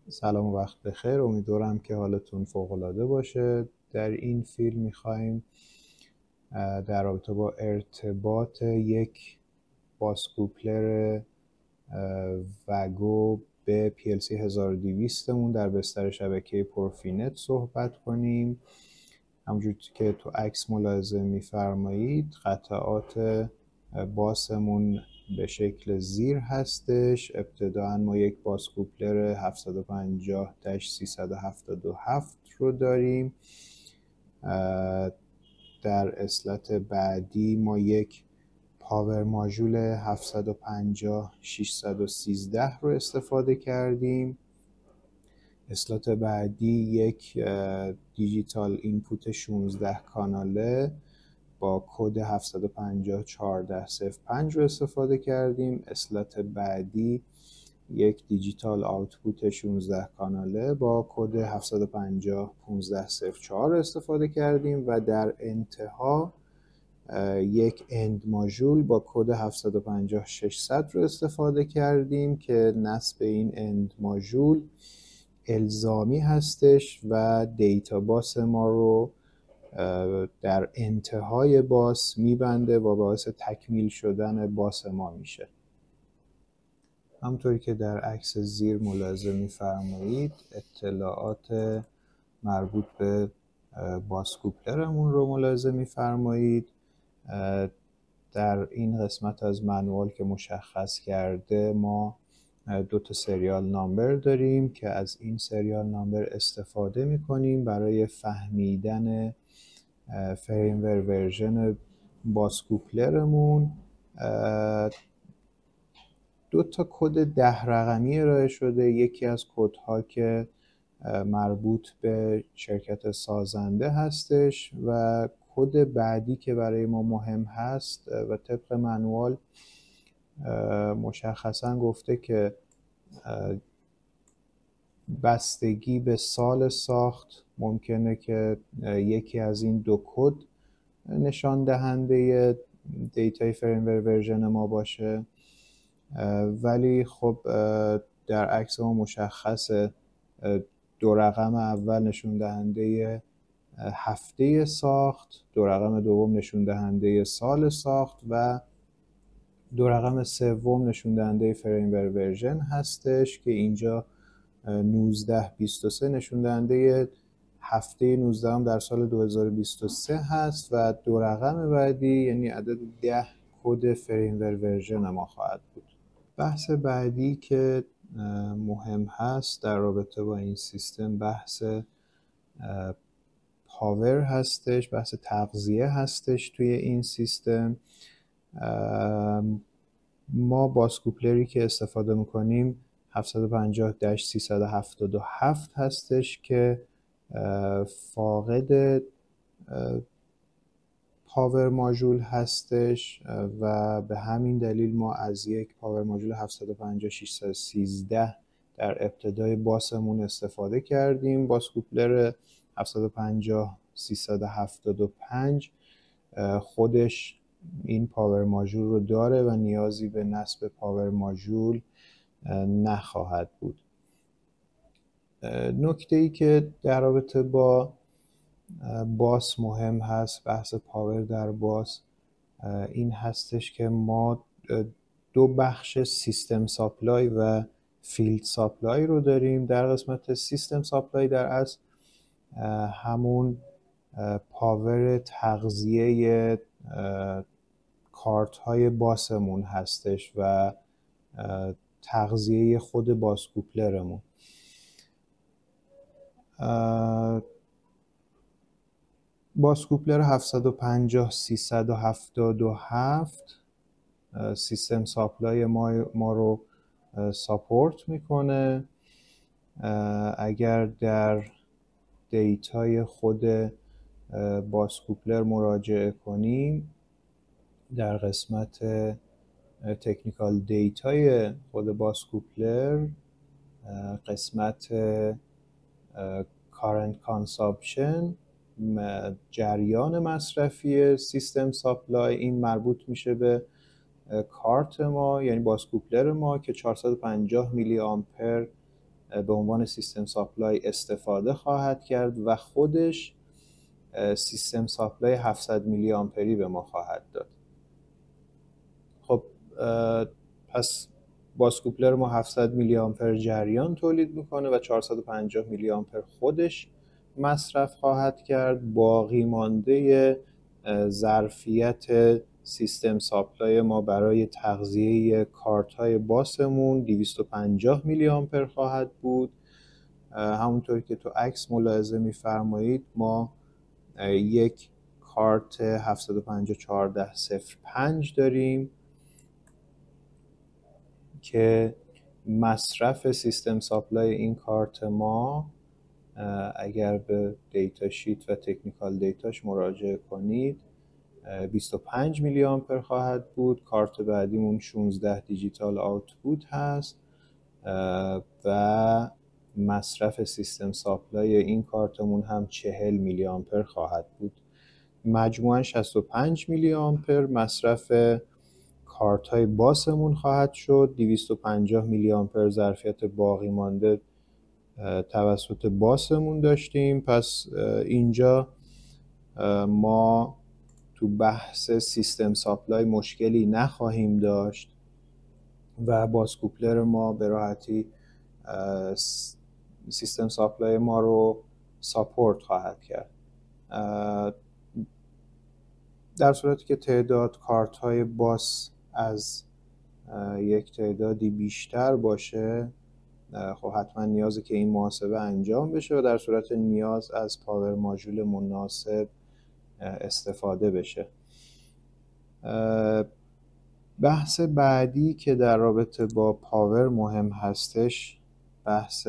سلام و وقت بخیر. امیدوارم که حالتون فوق‌العاده باشه. در این فیلم می‌خوایم در رابطه با ارتباط یک باسکوپلر وگو به PLC 1200 مون در بستر شبکه پرفینت صحبت کنیم. همونجور که تو عکس ملاحظه می‌فرمایید قطعات باسمون به شکل زیر هستش. ابتداً ما یک باسکوپلر 750-377 رو داریم. در اسلات بعدی ما یک پاور ماژول 750-613 رو استفاده کردیم. اسلات بعدی یک دیجیتال اینپوت 16 کاناله با کد 750-1405 رو استفاده کردیم. اسلات بعدی یک دیجیتال آوتپوت 16 کاناله با کد 750-1504 رو استفاده کردیم و در انتها یک اند ماژول با کد 750-600 رو استفاده کردیم که نصب این اند ماژول الزامی هستش و دیتا باس ما رو در انتهای باس میبنده و باعث تکمیل شدن باس ما میشه. همونطوری که در عکس زیر ملاحظه میفرمایید اطلاعات مربوط به باسکوپلرمون رو ملاحظه میفرمایید. در این قسمت از منوال که مشخص کرده ما 2 تا سریال نامبر داریم که از این سریال نامبر استفاده میکنیم برای فهمیدن فریمور ورژن باسکوپلرمون. 2 تا کد 10 رقمی ارائه شده. یکی از کدها که مربوط به شرکت سازنده هستش و کد بعدی که برای ما مهم هست و طبق منوال مشخصا گفته که بستگی به سال ساخت ممکنه که یکی از این 2 کد نشان دهنده دیتای فریمور ورژن ما باشه، ولی خب در عکس ما مشخصه 2 رقم اول نشون دهنده هفته ساخت، 2 رقم دوم نشون دهنده سال ساخت و 2 رقم سوم نشون دهنده فریمور ورژن هستش که اینجا 1923 نشون دهنده هفته 19 هم در سال 2023 هست و 2 رقم بعدی یعنی عدد 10 کد فریمور ورژن ما خواهد بود. بحث بعدی که مهم هست در رابطه با این سیستم بحث پاور هستش، بحث تغذیه هستش توی این سیستم. ما باسکوپلری که استفاده میکنیم 750-377 هستش که فاقد پاور ماژول هستش و به همین دلیل ما از یک پاور ماژول 750-613 در ابتدای باسمون استفاده کردیم. باسکوپلر 750-375 خودش این پاور ماژول رو داره و نیازی به نصب پاور ماژول نخواهد بود. نکته‌ای که در رابطه با باس مهم هست، بحث پاور در باس، این هستش که ما 2 بخش سیستم ساپلای و فیلد ساپلای رو داریم. در قسمت سیستم ساپلای در اصل همون پاور تغذیه کارت های باسمون هستش و تغذیه خود باسکوپلرمون. باسکوپلر 750-377 سیستم ساپلای ما رو ساپورت میکنه. اگر در دیتای خود باسکوپلر مراجعه کنیم در قسمت تکنیکال دیتای خود باسکوپلر قسمت current consumption جریان مصرفی سیستم ساپلای این مربوط میشه به کارت ما یعنی باسکوپلر ما که 450 میلی آمپر به عنوان سیستم ساپلای استفاده خواهد کرد و خودش سیستم ساپلای 700 میلی آمپری به ما خواهد داد. خب پس باسکوپلر ما 700 میلی آمپر جریان تولید میکنه و 450 میلی آمپر خودش مصرف خواهد کرد. باقی مانده ظرفیت سیستم ساپلای ما برای تغذیه کارت های باسمون 250 میلی آمپر خواهد بود. همونطور که تو عکس ملاحظه می‌فرمایید ما یک کارت 7501405 داریم که مصرف سیستم ساپلای این کارت ما اگر به دیتا شیت و تکنیکال دیتاش مراجعه کنید 25 میلی آمپر خواهد بود. کارت بعدیمون 16 دیجیتال آوتپوت هست و مصرف سیستم ساپلای این کارتمون هم 40 میلی آمپر خواهد بود. مجموعاً 65 میلی آمپر مصرف کارت های باسمون خواهد شد. 250 میلی آمپر ظرفیت باقی مانده توسط باسمون داشتیم. پس اینجا ما تو بحث سیستم ساپلای مشکلی نخواهیم داشت و باسکوپلر ما به راحتی سیستم ساپلای ما رو ساپورت خواهد کرد. در صورتی که تعداد کارت های باس از یک تعدادی بیشتر باشه خب حتما نیازه که این محاسبه انجام بشه و در صورت نیاز از پاور ماژول مناسب استفاده بشه. بحث بعدی که در رابطه با پاور مهم هستش بحث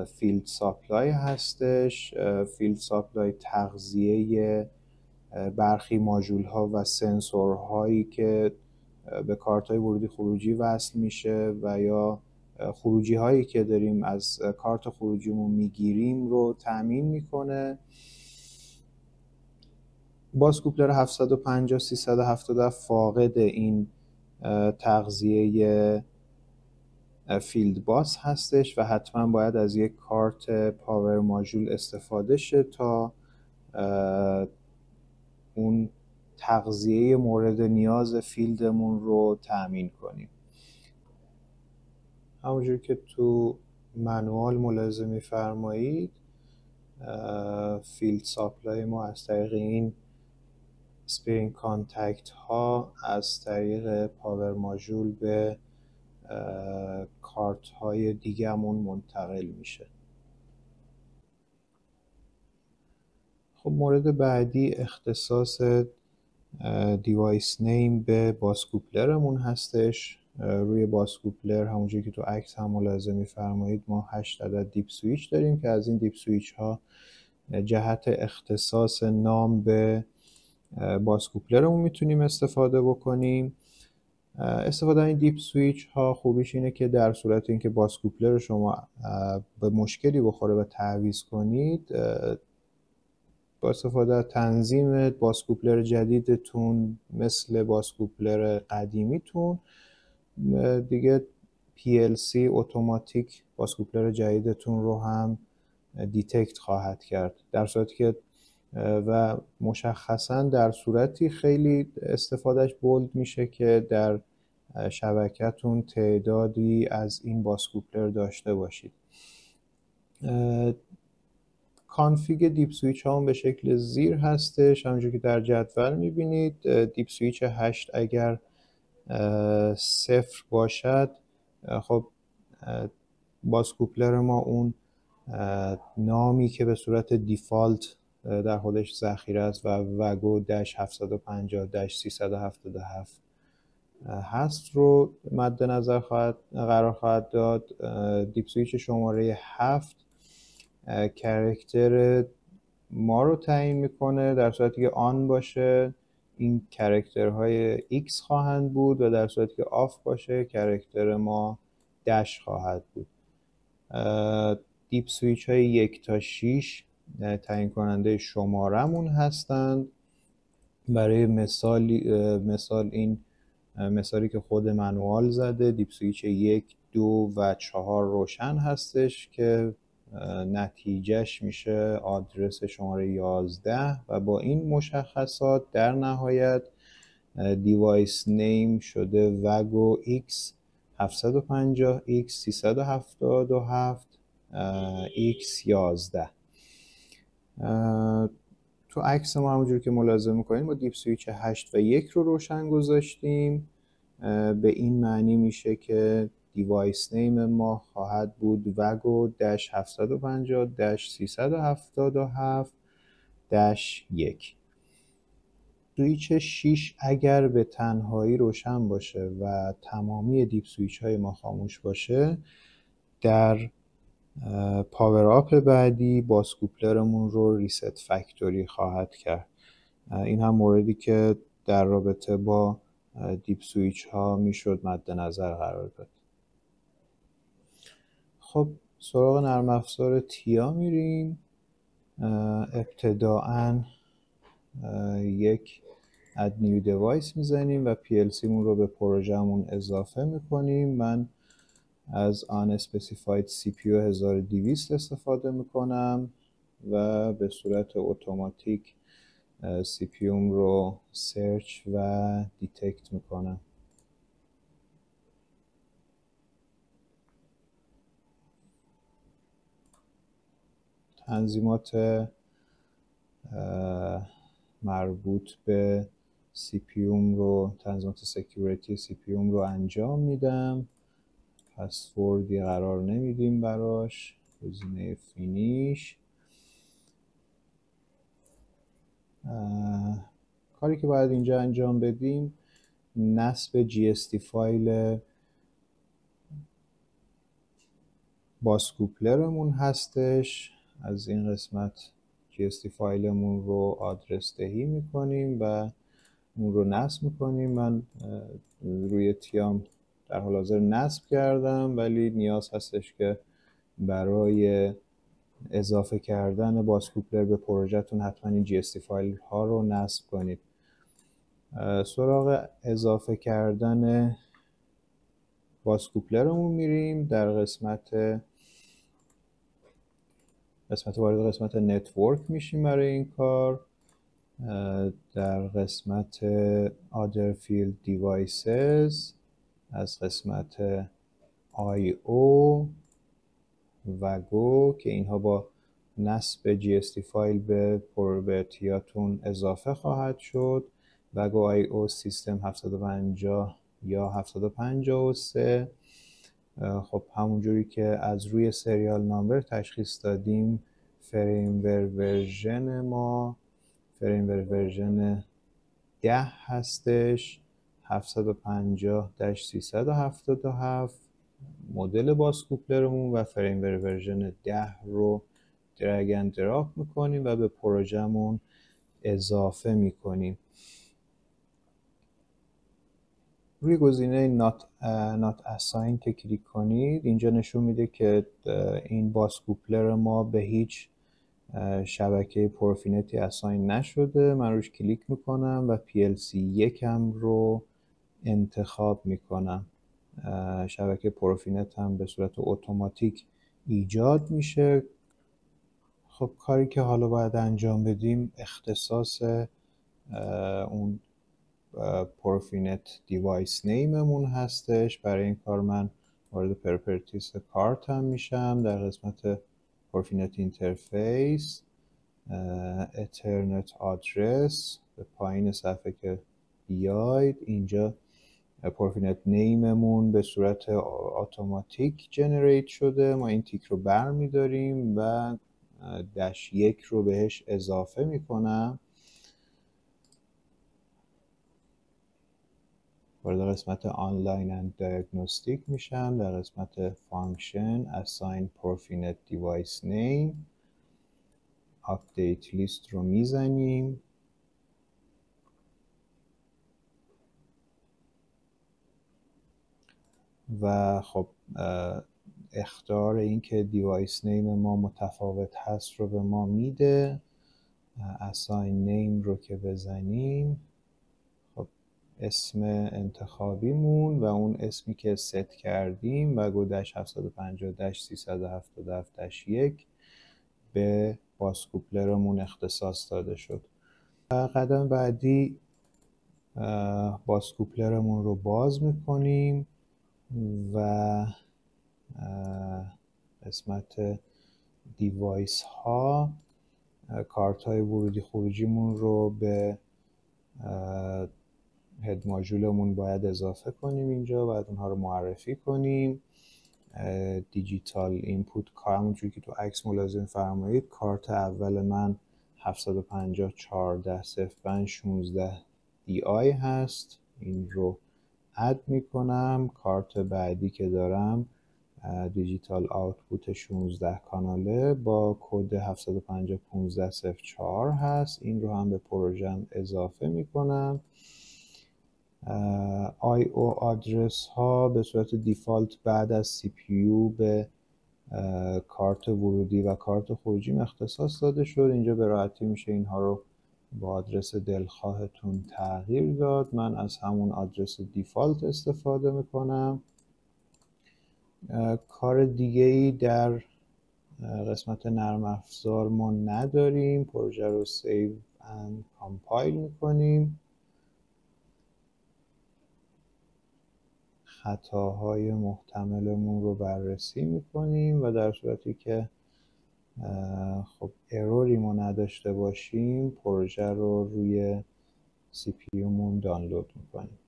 فیلد ساپلای هستش. فیلد ساپلای تغذیه برخی ماژول ها و سنسور هایی که به کارت های ورودی خروجی وصل میشه و یا خروجی هایی که داریم از کارت خروجیمون میگیریم رو تامین میکنه. باسکوپلر 750 370 فاقد این تغذیه فیلد باس هستش و حتما باید از یک کارت پاور ماژول استفاده شه تا اون تغذیه مورد نیاز فیلدمون رو تأمین کنیم. همونجور که تو منوال ملاحظه می‌فرمایید فیلد ساپلای ما از طریق این اسپرینگ کانتکت ها از طریق پاور ماژول به کارت های دیگه‌مون منتقل میشه. خب مورد بعدی اختصاص دیوایس نیم به باسکوپلرمون هستش. روی باسکوپلر همونجوری که تو عکس هم ملاحظه می‌فرمایید ما 8 عدد دیپ سویچ داریم که از این دیپ سویچ ها جهت اختصاص نام به باسکوپلرمون میتونیم استفاده بکنیم. استفاده این دیپ سویچ ها خوبیش اینه که در صورت اینکه باسکوپلر شما به مشکلی بخوره و تعویض کنید با استفاده از تنظیم باسکوپلر جدیدتون مثل باسکوپلر قدیمیتون دیگه PLC اتوماتیک باسکوپلر جدیدتون رو هم دیتکت خواهد کرد. در صورتی که و مشخصا در صورتی خیلی استفادهش بولد میشه که در شبکه‌تون تعدادی از این باسکوپلر داشته باشید. کانفیگ دیپ سویچ ها هم به شکل زیر هستش. همونجور که در جدول میبینید دیپ سویچ 8 اگر 0 باشد خب باسکوپلر ما اون نامی که به صورت دیفالت در خودش ذخیره است و وگو داش 750 داش 377 هست رو مد نظر قرار خواهد داد. دیپ سویچ شماره 7 کرکتر ما رو تعیین میکنه. در صورتی که آن باشه این کرکترهای X خواهند بود و در صورتی که آف باشه کرکتر ما داش خواهد بود. دیپ سویچ های 1 تا 6 تعیین کننده شمارمون هستند. برای مثال این مثالی که خود منوال زده، دیپ سویچ 1 2 و 4 روشن هستش که نتیجهش میشه آدرس شماره 11 و با این مشخصات در نهایت دیوایس نیم شده وگو X 750 X 377 X 11. تو عکس ما همونجور که ملاحظه میکنیم با دیپ سویچ 8 و 1 رو روشن گذاشتیم. به این معنی میشه که دیوایس نیم ما خواهد بود وگو 750 377 1. سویچ 6 اگر به تنهایی روشن باشه و تمامی دیپ سویچ های ما خاموش باشه، در پاور آپ بعدی باس کوپلرمون رو ریست فکتوری خواهد کرد. این هم موردی که در رابطه با دیپ سویچ ها میشد مد نظر قرار داد. خب سراغ نرم افزار تیا میریم. ابتداعاً یک add new device میزنیم و PLC مون رو به پروژهمون اضافه میکنیم. من از unspecified CPU 1200 استفاده میکنم و به صورت اتوماتیک CPU رو سرچ و دیتکت میکنم. تنظیمات مربوط به CPU رو، تنظیمات سکیوریتی CPU رو انجام میدم. پسوردی قرار نمیدیم براش. گزینه فینیش. کاری که باید اینجا انجام بدیم نصب GST فایل باس کوپلرمون هستش. از این قسمت GST فایلمون رو آدرس دهی میکنیم و اون رو نصب میکنیم. من روی تیام در حال حاضر نصب کردم، ولی نیاز هستش که برای اضافه کردن باس کوپلر به پروژهتون حتما این GST فایل ها رو نصب کنید. سراغ اضافه کردن باس کوپلرمون میریم. در قسمت وارد قسمت نتورک میشیم برای این کار. در قسمت other field devices از قسمت I/O و Go که اینها با نصب GST فایل به تیاتون اضافه خواهد شد. و Go I/O سیستم 750 یا 753. خب همونجوری که از روی سریال نامبر تشخیص دادیم، فریمور ورژن ما فریمور ورژن 10 هستش. 750-377 مدل باس کوپلرمون و فریمور ورژن 10 رو درگ اند دراپ میکنیم و به پروژهمون اضافه میکنیم. روی گزینه not assign که کلیک کنید، اینجا نشون میده که این باس کوپلر ما به هیچ شبکه پروفینتی اساین نشده. من روش کلیک میکنم و PLC یکم رو انتخاب میکنم. شبکه پروفینت هم به صورت اتوماتیک ایجاد میشه. خب کاری که حالا باید انجام بدیم اختصاص اون پروفینت دیوایس نیممون هستش. برای این کار من وارد پرپرتیس کارت هم میشم. در قسمت پروفینت اینترفیس اترنت آدرس به پایین صفحه که بیاید، اینجا پروفینت نیممون به صورت اتوماتیک جنریت شده. ما این تیک رو بر میداریم و -1 رو بهش اضافه میکنم. وارد قسمت آنلاین اند دیاگنوستیک میشم. در قسمت فانکشن assign profinet device name update list رو میزنیم و خب اخطار این که دیوایس نیم ما متفاوت هست رو به ما میده. assign name رو که بزنیم، خب اسم انتخابیمون و اون اسمی که ست کردیم و گودش 750-377-1 به بازکوپلرمون اختصاص داده شد. قدم بعدی بازکوپلرمون رو باز میکنیم و قسمت دیوایس ها کارت های ورودی خروجیمون رو به هد ماژولمون باید اضافه کنیم اینجا، باید اونها رو معرفی کنیم. دیجیتال اینپوت، همونجوری که تو عکس ملاحظه فرمایید، کارت اول من 750-14-05-16 DI هست، این رو اد میکنم. کارت بعدی که دارم دیجیتال آوتپوت 16 کاناله با کد 750-15-04 هست، این رو هم به پروژم اضافه میکنم. I/O آدرس ها به صورت دیفالت بعد از CPU به کارت ورودی و کارت خروجی اختصاص داده شد. اینجا به راحتی میشه اینها رو با آدرس دلخواهتون تغییر داد. من از همون آدرس دیفالت استفاده میکنم. کار دیگه ای در قسمت نرم افزار ما نداریم. پروژه رو سیو اند کامپایل میکنیم. خطاهای محتملمون رو بررسی میکنیم و در صورتی که خب اروری ما نداشته باشیم پروژه رو روی سی پی یومون دانلود میکنیم.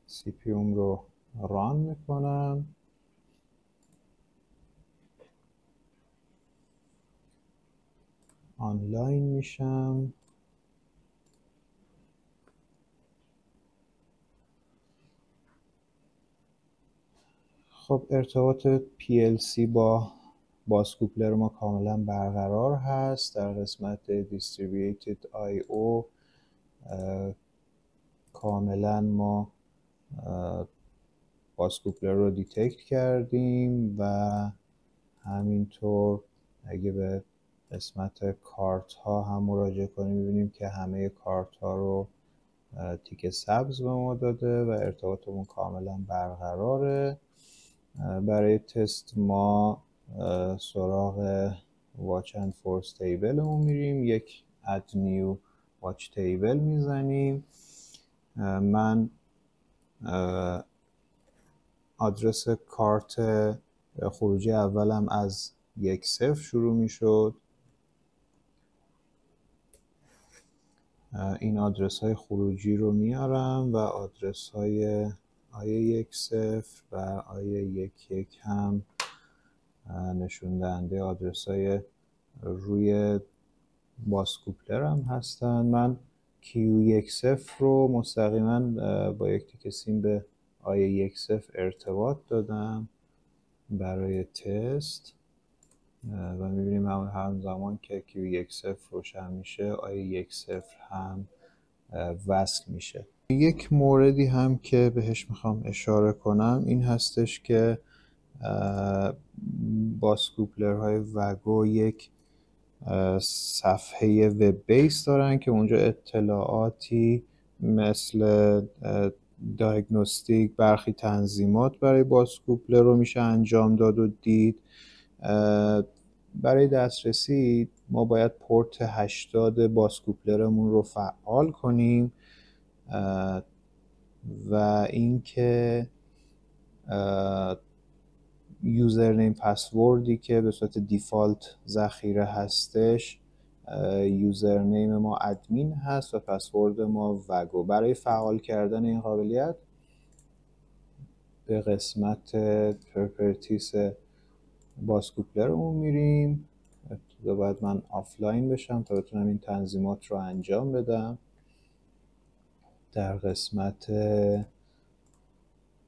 سی پی یوم رو ران میکنم. آنلاین میشم. خب ارتباط PLC با بازکوپلر ما کاملا برقرار هست. در قسمت Distributed I/O کاملا ما بازکوپلر رو دیتکت کردیم و همینطور اگه به قسمت کارت ها هم مراجعه کنیم می‌بینیم که همه کارت ها رو تیک سبز به ما داده و ارتباطمون کاملا برقراره. برای تست ما سراغ واچ اند فورس تیبلمون میریم، یک اد نیو واچ تیبل میزنیم. من آدرس کارت خروجی اولم از 1-0 شروع میشد. این آدرس های خروجی رو میارم و آدرس های I10 و I11 هم نشون دهنده آدرس های روی بازکوپلر هم هستن. من Q10 رو مستقیما با یک تیک سیم به I10 ارتباط دادم برای تست و میبینیم همزمان که Q10 روشن میشه I10 هم وصل میشه. یک موردی هم که بهش میخوام اشاره کنم این هستش که بازکوپلرهای وگو یک صفحه وب بیس دارن که اونجا اطلاعاتی مثل دیاگنوستیک، برخی تنظیمات برای بازکوپلر رو میشه انجام داد و دید. برای دسترسی ما باید پورت 80 بازکوپلرمون رو فعال کنیم و اینکه یوزرنیم پسوردی که به صورت دیفالت ذخیره هستش، یوزرنیم ما ادمین هست و پسورد ما وگو. برای فعال کردن این قابلیت به قسمت پرپرتیس بازکوپلرمون میریم. ابتدا باید من آفلاین بشم تا بتونم این تنظیمات رو انجام بدم. در قسمت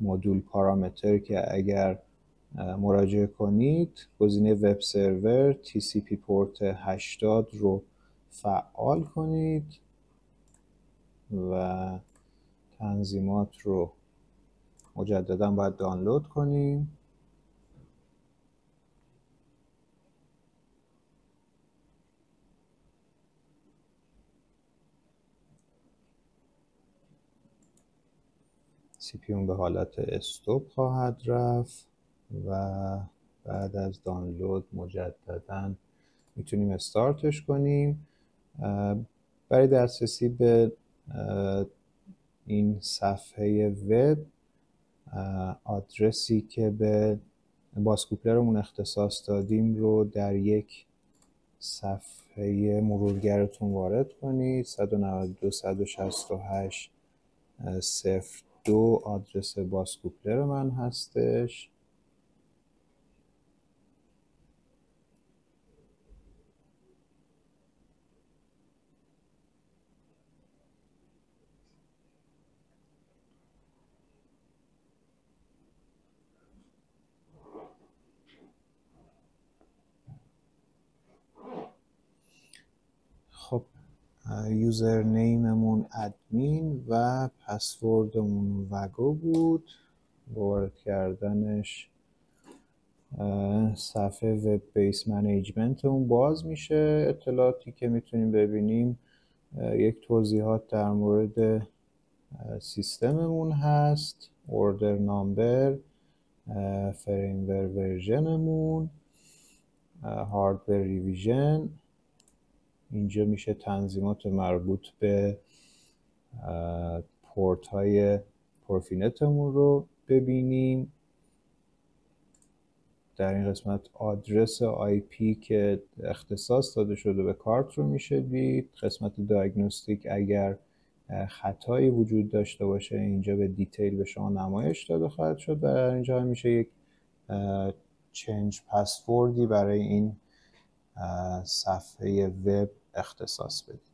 مدول پارامتر که اگر مراجعه کنید گزینه وب سرور TCP پورت 80 رو فعال کنید و تنظیمات رو مجددا باید دانلود کنیم. سی پی به حالت استوب خواهد رفت و بعد از دانلود مجددا میتونیم استارتش کنیم. برای دسترسی به این صفحه وب آدرسی که به بازکوپلرمون اختصاص دادیم رو در یک صفحه مرورگرتون وارد کنید. 192.168.02 آدرس بازکوپلر من هستش. خب یوزرنیممون ادمین و پسوردمون وگو بود. وارد کردنش صفحه وب بیس منیجمنت اون باز میشه. اطلاعاتی که میتونیم ببینیم یک توضیحات در مورد سیستممون هست، اوردر نامبر، فریمور ورژنمون، هاردور ریویژن. اینجا میشه تنظیمات مربوط به پورت های پرفینتمون رو ببینیم. در این قسمت آدرس آی پی که اختصاص داده شده به کارت رو میشه دید. قسمت دیاگنوستیک اگر خطایی وجود داشته باشه اینجا به دیتیل به شما نمایش داده خواهد شد. در اینجا میشه یک چنج پسوردی برای این صفحه وب اختصاص بدید.